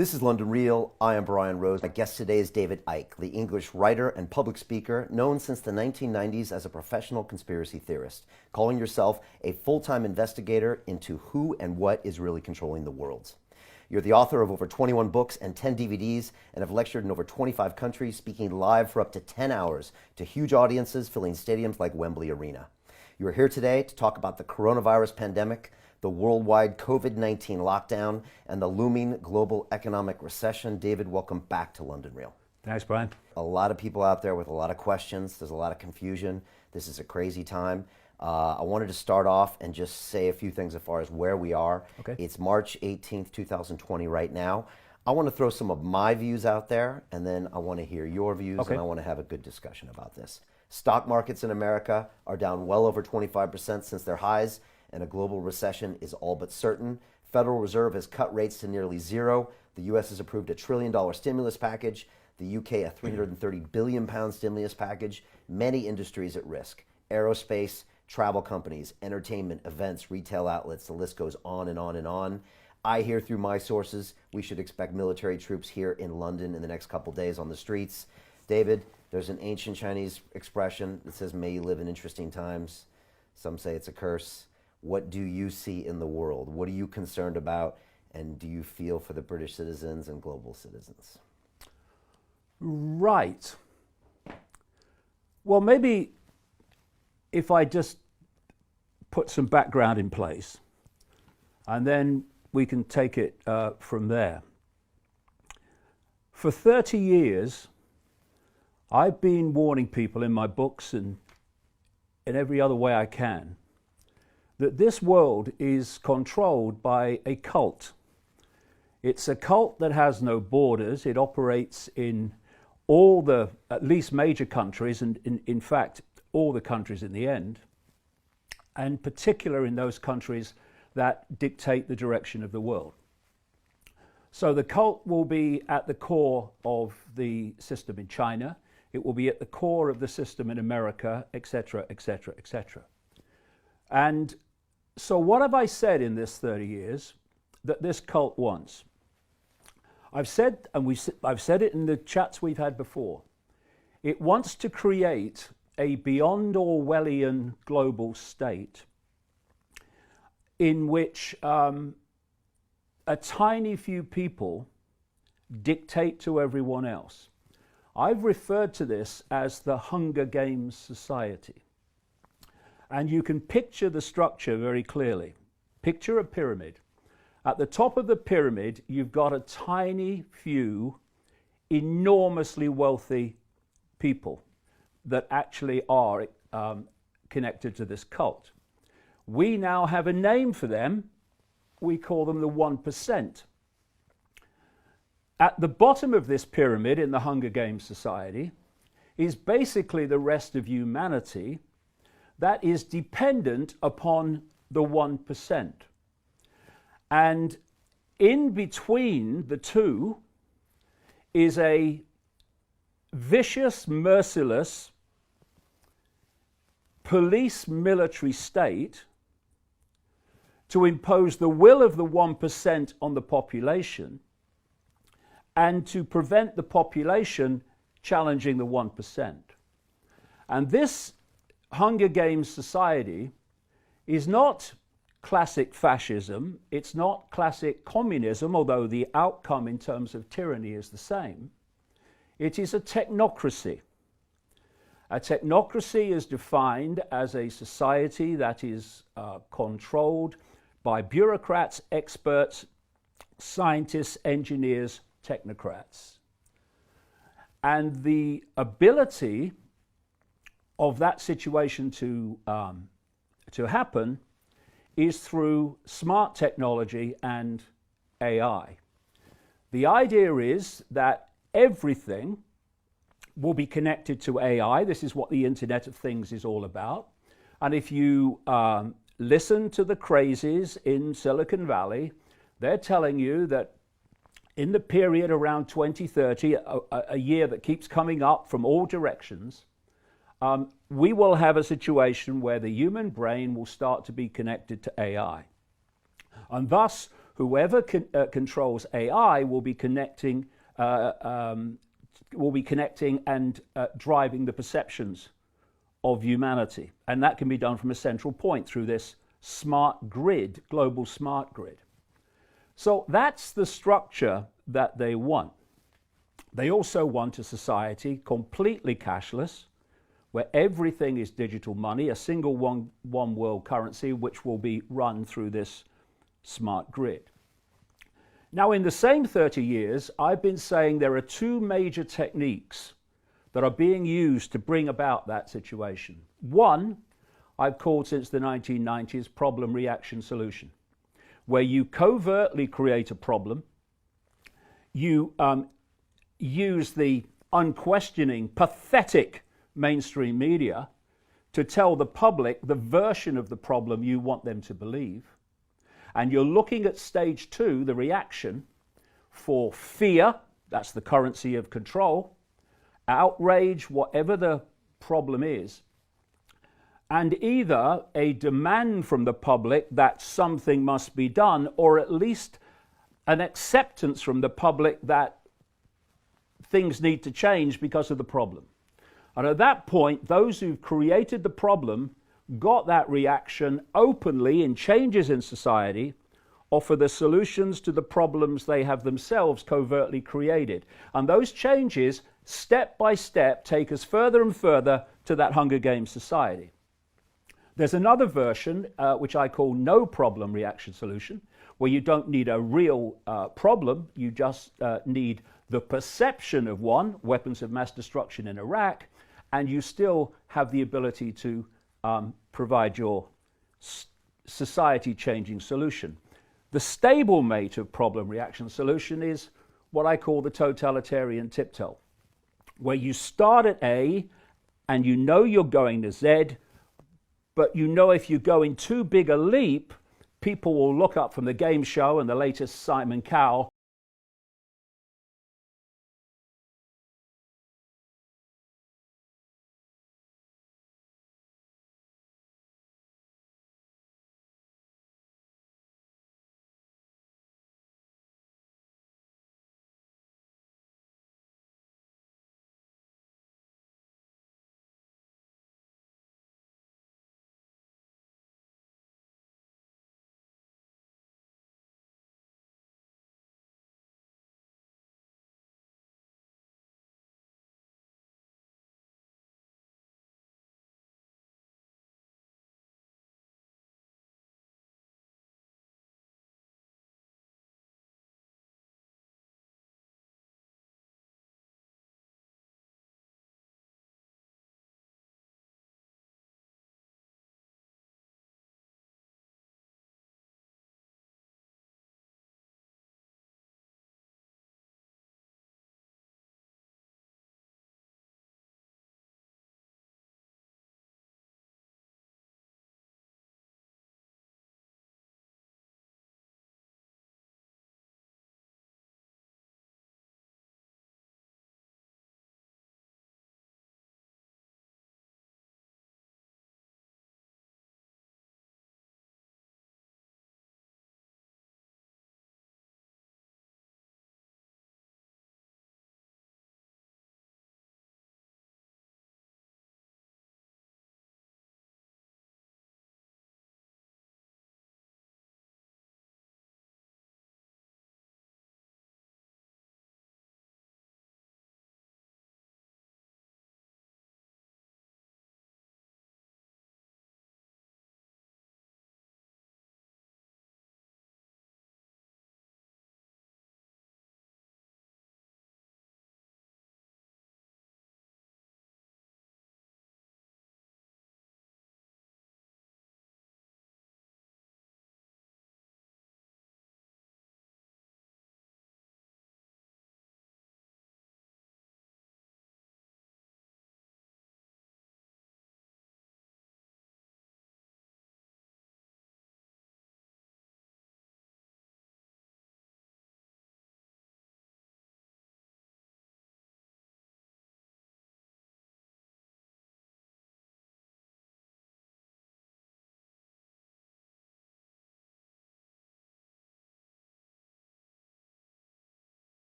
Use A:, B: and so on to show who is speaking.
A: This is London Real. I am Brian Rose. My guest today is David Icke, the English writer and public speaker known since the 1990s as a professional conspiracy theorist, calling yourself a full-time investigator into who and what is really controlling the world. You're the author of over 21 books and 10 DVDs and have lectured in over 25 countries, speaking live for up to 10 hours to huge audiences filling stadiums like Wembley Arena. You are here today to talk about the coronavirus pandemic, the worldwide COVID-19 lockdown, and the looming global economic recession. David, welcome back to London Real.
B: Thanks, Brian.
A: A lot of people out there with a lot of questions. There's a lot of confusion. This is a crazy time. I wanted to start off and just say a few things as far as where we are.
B: Okay.
A: It's March 18th, 2020 right now. I want to throw some of my views out there, and then I want to hear your views,
B: Okay.
A: and I want to have a good discussion about this. Stock markets in America are down well over 25% since their highs, and a global recession is all but certain. Federal Reserve has cut rates to nearly zero. The U.S. has approved a $1 trillion stimulus package. The U.K. a £330 billion stimulus package. Many industries at risk. Aerospace, travel companies, entertainment, events, retail outlets, the list goes on and on and on. I hear through my sources we should expect military troops here in London in the next couple days on the streets. David, there's an ancient Chinese expression that says, may you live in interesting times. Some say it's a curse. What do you see in the world? What are you concerned about? And do you feel for the British citizens and global citizens?
B: Right. Well, maybe if I just put some background in place, and then we can take it from there. For 30 years, I've been warning people in my books and in every other way I can that this world is controlled by a cult. It's a cult that has no borders. It operates in all the, at least major countries, and in fact, all the countries in the end, and particular in those countries that dictate the direction of the world. So the cult will be at the core of the system in China. It will be at the core of the system in America, etc., etc., etc. And so what have I said in this 30 years that this cult wants? I've said, and I've said it in the chats we've had before, it wants to create a beyond Orwellian global state in which a tiny few people dictate to everyone else. I've referred to this as the Hunger Games society. And you can picture the structure very clearly. Picture a pyramid. At the top of the pyramid, you've got a tiny few enormously wealthy people that actually are connected to this cult. We now have a name for them. We call them the 1%. At the bottom of this pyramid in the Hunger Games society is basically the rest of humanity that is dependent upon the 1%. And in between the two is a vicious, merciless police military state to impose the will of the 1% on the population and to prevent the population challenging the 1%. And this Hunger Games society is not classic fascism, it's not classic communism, although the outcome in terms of tyranny is the same. It is a technocracy. A technocracy is defined as a society that is controlled by bureaucrats, experts, scientists, engineers, technocrats. And the ability of that situation to happen is through smart technology and AI. The idea is that everything will be connected to AI. This is what the Internet of Things is all about. And if you listen to the crazies in Silicon Valley, they're telling you that in the period around 2030, a year that keeps coming up from all directions, we will have a situation where the human brain will start to be connected to AI. And thus, whoever controls AI will be connecting and driving the perceptions of humanity. And that can be done from a central point through this smart grid, global smart grid. So that's the structure that they want. They also want a society completely cashless, where everything is digital money, a single one world currency, which will be run through this smart grid. Now, in the same 30 years, I've been saying there are two major techniques that are being used to bring about that situation. One, I've called since the 1990s problem, reaction, solution, where you covertly create a problem, you use the unquestioning, pathetic mainstream media to tell the public the version of the problem you want them to believe. And you're looking at stage two, the reaction, for fear, that's the currency of control, outrage, whatever the problem is, and either a demand from the public that something must be done, or at least an acceptance from the public that things need to change because of the problem. And at that point, those who've created the problem got that reaction openly in changes in society, offer the solutions to the problems they have themselves covertly created. And those changes, step by step, take us further and further to that Hunger Games society. There's another version, which I call no problem reaction solution, where you don't need a real problem, you just need the perception of one, weapons of mass destruction in Iraq, and you still have the ability to provide your society-changing solution. The stablemate of problem reaction solution is what I call the totalitarian tiptoe, where you start at A and you know you're going to Z, but you know if you go in too big a leap, people will look up from the game show and the latest Simon Cowell